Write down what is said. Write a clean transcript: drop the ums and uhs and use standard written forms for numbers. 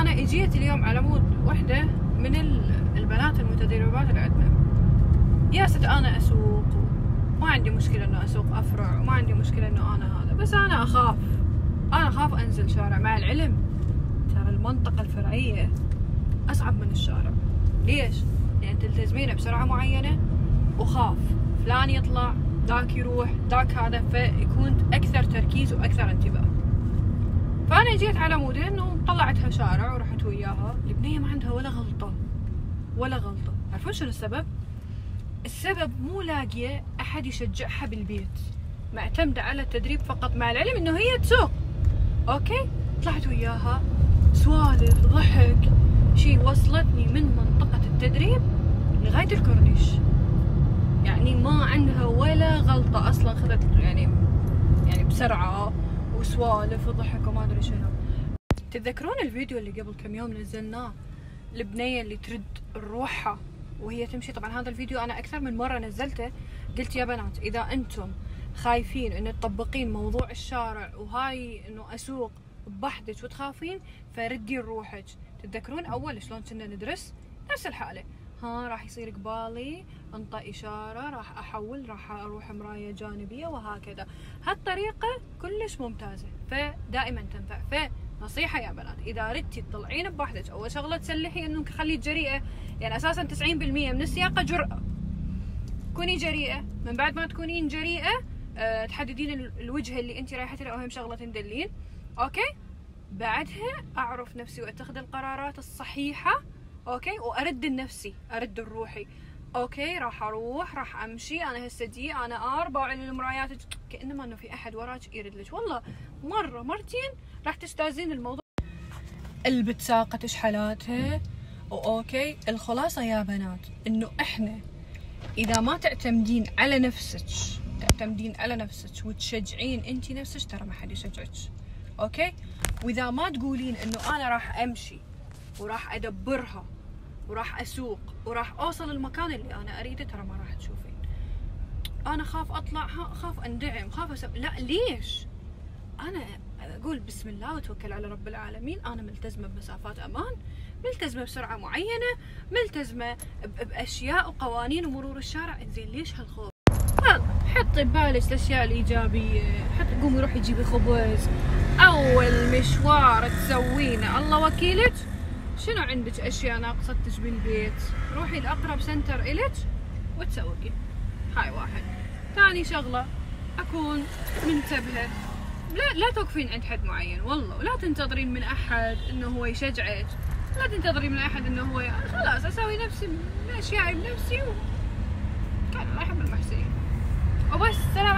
انا اجيت اليوم على مود وحده من البنات المتدربات اللي عندنا. يا ست انا اسوق، ما عندي مشكله انه اسوق افرع، وما عندي مشكله انه انا هذا، بس انا اخاف انزل شارع. مع العلم ترى المنطقه الفرعيه اصعب من الشارع. ليش؟ لان تلتزمين بسرعه معينه، وخاف فلان يطلع، ذاك يروح، ذاك هذا، فيكون اكثر تركيز واكثر انتباه. فانا جيت على مود انه طلعتها شارع ورحت وياها. البنيه ما عندها ولا غلطه. عارفون شنو السبب؟ السبب مو لاقيه احد يشجعها بالبيت، معتمده على التدريب فقط، مع العلم انه هي تسوق. اوكي، طلعت وياها سوالف ضحك شي، وصلتني من منطقه التدريب لغايه الكورنيش. يعني ما عندها ولا غلطه اصلا، خذت يعني بسرعه وسوالف وضحك وما ادري شنو. تتذكرون الفيديو اللي قبل كم يوم نزلناه، البنيه اللي ترد روحها وهي تمشي؟ طبعا هذا الفيديو انا اكثر من مره نزلته، قلت يا بنات اذا انتم خايفين ان تطبقين موضوع الشارع وهاي انه اسوق بوحدك وتخافين، فردي روحك. تتذكرون اول شلون كنا ندرس؟ نفس الحاله. راح يصير قبالي انطى اشاره، راح احول، راح اروح مرايه جانبيه، وهكذا. هالطريقه كلش ممتازه، فدائما تنفع. فنصيحه يا بنات، اذا ردتي تطلعين بوحدك، اول شغله تسلحي انك خليك جريئه. يعني اساسا 90% من السياقه جرأه. كوني جريئه، من بعد ما تكونين جريئه تحددين الوجهه اللي انت رايحه لها، واهم شغله تندلين. اوكي، بعدها اعرف نفسي واتخذ القرارات الصحيحه. اوكي، وارد لنفسي، ارد لروحي. اوكي، راح اروح، راح امشي، انا هسه دي، انا باعلن المرايات، كانما انه في احد وراك يرد لك. والله مره مرتين راح تستاذين الموضوع. اللي بتساقط شحالاتها. واوكي، الخلاصه يا بنات انه احنا اذا ما تعتمدين على نفسك وتشجعين انت نفسك، ترى ما حد يشجعك. اوكي، واذا ما تقولين انه انا راح امشي وراح ادبرها وراح اسوق وراح اوصل المكان اللي انا اريده، ترى ما راح تشوفين. انا خاف اطلع، خاف اندعم، خاف لا، ليش؟ انا اقول بسم الله وتوكل على رب العالمين. انا ملتزمه بمسافات امان، ملتزمه بسرعه معينه، ملتزمه باشياء وقوانين ومرور الشارع. انزين ليش هالخوف؟ حطي ببالك الاشياء الايجابيه. قومي روحي جيبي خبز، اول مشوار تسوينه الله وكيلك. شنو عندك اشياء ناقصتك بالبيت؟ روحي لاقرب سنتر الك وتسوقي. هاي واحد. ثاني شغله، اكون منتبهه. لا توقفين عند حد معين والله، ولا تنتظرين من احد انه هو يشجعك، لا تنتظرين من احد انه هو خلاص اسوي نفسي اشياء بنفسي كان الله يحب المحسنين وبس. سلام.